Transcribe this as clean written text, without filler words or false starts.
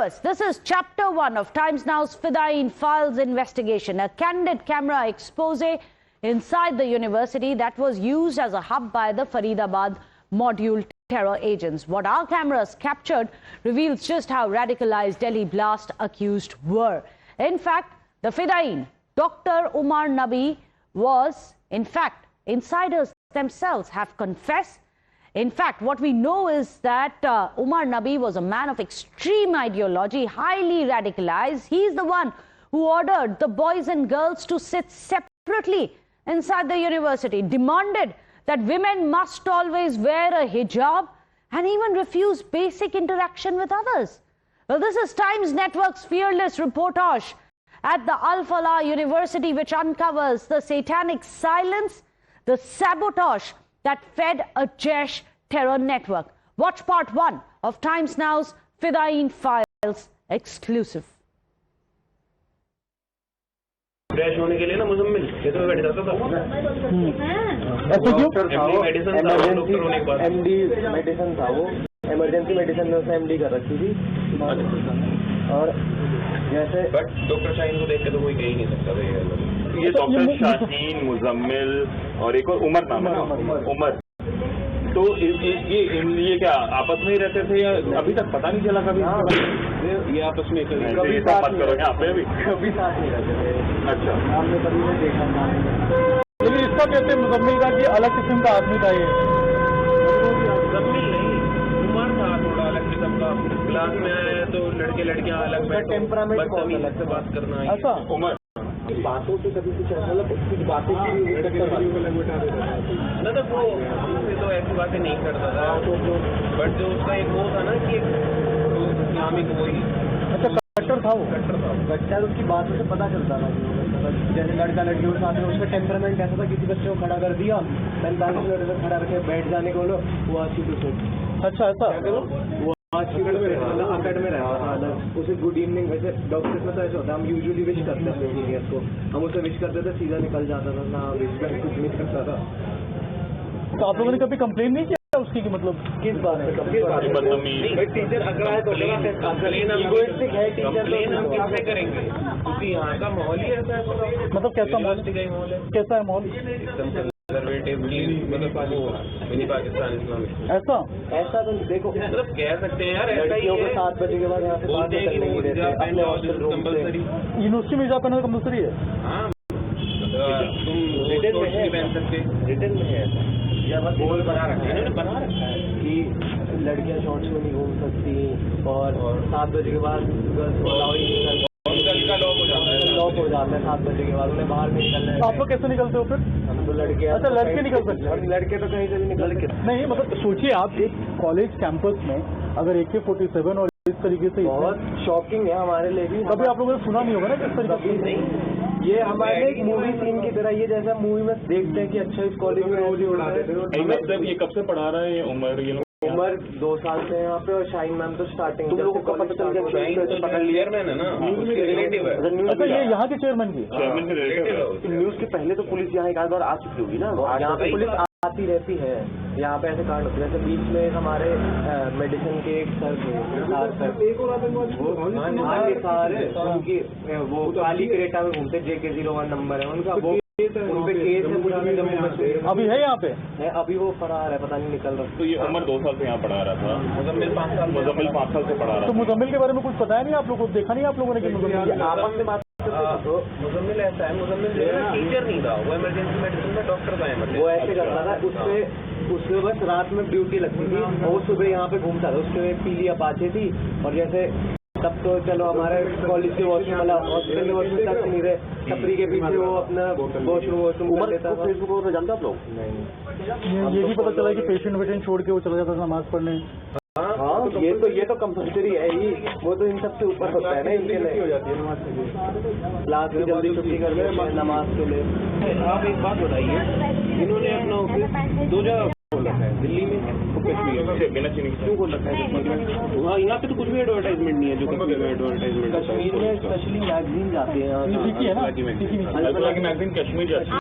viewers, this is chapter 1 of Times Now's Fidayeen Files investigation, a candid camera expose inside the university that was used as a hub by the Faridabad module terror agents. What our cameras captured reveals just how radicalized Delhi blast accused were. In fact, the Fidayeen, Dr. Umar Nabi, was, in fact, insiders themselves have confessed. In fact, what we know is that Umar Nabi was a man of extreme ideology, highly radicalized. He's the one who ordered the boys and girls to sit separately inside the university, demanded that women must always wear a hijab, and even refused basic interaction with others. Well, this is Times Network's fearless reportage at the Al Falah University, which uncovers the satanic silence, the sabotage that fed a Jaish terror network. Watch part 1 of Times Now's Fidayeen Files exclusive. Crash होने के लिए ना मुजम्मिल ये तो मैं बैठ जाता था ऐसे क्यों एमडी मेडिसिन था वो इमरजेंसी मेडिसिन में उसने एमडी कर रखी थी और जैसे बट डॉक्टर शाहीन को देख के तो कोई कह ही नहीं सकता था ये डॉक्टर शाहीन मुजम्मिल और एक और उमर नाम है ना उमर तो ये क्या आपस में ही रहते थे या अभी तक पता नहीं चला कभी ये आपस में कभी मत करो यहाँ पे अभी कभी साथ नहीं रहते थे। अच्छा हमने कभी नहीं देखा था लेकिन इसका कहते हैं मुजम्मिल का कि अलग किस्म का आदमी था ये मुजम्मिल नहीं उमर था थोड़ा अलग किस्म का क्लास में आया तो लड़के लड़कियां अलग बैठे टेम्परामेंट अलग से बात करना ऐसा उमर बातों से कभी कुछ मतलब कुछ बातें ना तो वो हमसे तो ऐसी बातें नहीं करता था बट जो उसका एक वो था ना कि इस्लामिक वही अच्छा कट्टर था वो बच्चा उसकी बातों से पता चलता था जैसे लड़का लड़कियों के साथ में उसका टेम्परामेंट ऐसा था किसी बच्चे को खड़ा कर दिया 45 मिनट में खड़ा करके बैठ जाने को बोलो वो अच्छी कुछ अच्छा ऐसा वो आज की अकेड में रहा था उसे गुड इवनिंग वैसे डॉक्टर्स में तो ऐसा होता है हम यूजुअली विश करते हैं अपने सीनियर्स को हम उसे विश करते थे सीधा निकल जाता था ना विश कर कुछ नहीं करता था। तो आप लोगों ने कभी कंप्लेन नहीं किया उसकी कि मतलब किस बात में टीचर अकड़ा है तो इगोइस्टिक है टीचर हम कैसे करेंगे क्योंकि यहाँ का माहौल ही ऐसा है मतलब कैसा माहौल कैसा है माहौल एकदम कंजर्वेटिव मतलब मिनी पाकिस्तान इस्लामिक ऐसा ऐसा तो देखो मतलब कह सकते हैं यार ऐसा ही है 7 बजे के बाद यहाँ से बात करने नहीं देते अपने हॉस्टल रूम से यूनिवर्सिटी में हिजाब पहनना कंपल्सरी है हाँ तुम रिटर्न में नहीं पहन सकते रिटर्न में है ऐसा या बस गोल बना रखा है इन्होंने बना रखा है कि लड़कियां शॉर्ट्स में नहीं घूम सकती और 7 बजे के बाद गर्ल्स को अलाउ ही नहीं करते का लॉक हो जाता है लॉक हो जाता है 7 बजे के बाद उन्हें बाहर नहीं निकलना है। आप लोग कैसे निकलते हो फिर हम तो लड़के अच्छा लड़के निकल सकते हैं लड़के तो कहीं से भी निकल सकते नहीं मतलब सोचिए आप एक कॉलेज कैंपस में अगर AK-47 और इस तरीके से बहुत शॉकिंग है हमारे लिए भी कभी आप लोगों ने सुना नहीं होगा ना किस तरीके से नहीं ये हमारे एक मूवी सीन की तरह ये जैसा मूवी में देखते हैं कि अच्छा इस कॉलेज में मतलब ये कब से पढ़ा रहा है ये उमर ये उम्र 2 साल से यहाँ पे और शाहीन मैम तो स्टार्टिंग तुम लोगों को पता चल गया चेयरमैन है ना उसके रिलेटिव है अच्छा ये यहाँ के चेयरमैन की चेयरमैन के रिलेटिव न्यूज के पहले तो पुलिस यहाँ एक आध बार आ चुकी होगी ना यहाँ पे पुलिस आती रहती है यहाँ पे ऐसे कांड होते हैं जैसे बीच में हमारे मेडिसिन के एक सर थे उनकी वो काली क्रेटा में घूमते JK-01 नंबर है उनका वो उन पे केस है पुराने जम्मू में अभी है यहाँ पे है अभी वो फरार है पता नहीं निकल रहा तो ये उमर 2 साल से यहाँ पढ़ा रहा था मुजम्मिल 5 साल से पढ़ा रहा तो मुजम्मिल के बारे में कुछ बताया नहीं आप लोगों को देखा नहीं आप लोगों ने कि मुजम्मिल आपस में बात तो मुजम्मिल ऐसा है मुजम्मिल टीचर नहीं था वो इमरजेंसी मेडिसिन में डॉक्टर था वो ऐसे करता था उससे बस रात में ड्यूटी लगती थी और वो सुबह यहाँ पे घूमता था उसके एक पीली अपाचे थी और जैसे तब तो चलो हमारे कॉलेज के वॉशरूम मतलब हॉस्पिटल के वॉशरूम तक नहीं रहे छपरी के पीछे वो अपना वॉशरूम कर लेता था फेसबुक पर जानते आप लोग नहीं ये भी पता चला कि पेशेंट वेटेंट छोड़ के वो चला जाता था नमाज पढ़ने हाँ ये तो कंपल्सरी है ही वो तो इन सबसे ऊपर होता है ना इनके लिए हो जाती है नमाज के लिए क्लास की जल्दी छुट्टी कर ले नमाज के लिए। आप एक बात बताइए इन्होंने अपना ऑफिस 2 जगह खोल रखा है दिल्ली में क्यों खोल रखा है वहाँ यहाँ पे तो कुछ भी एडवर्टाइजमेंट नहीं है जो कश्मीर में एडवर्टाइजमेंट कश्मीर में स्पेशली मैगजीन जाते हैं मैगजीन कश्मीर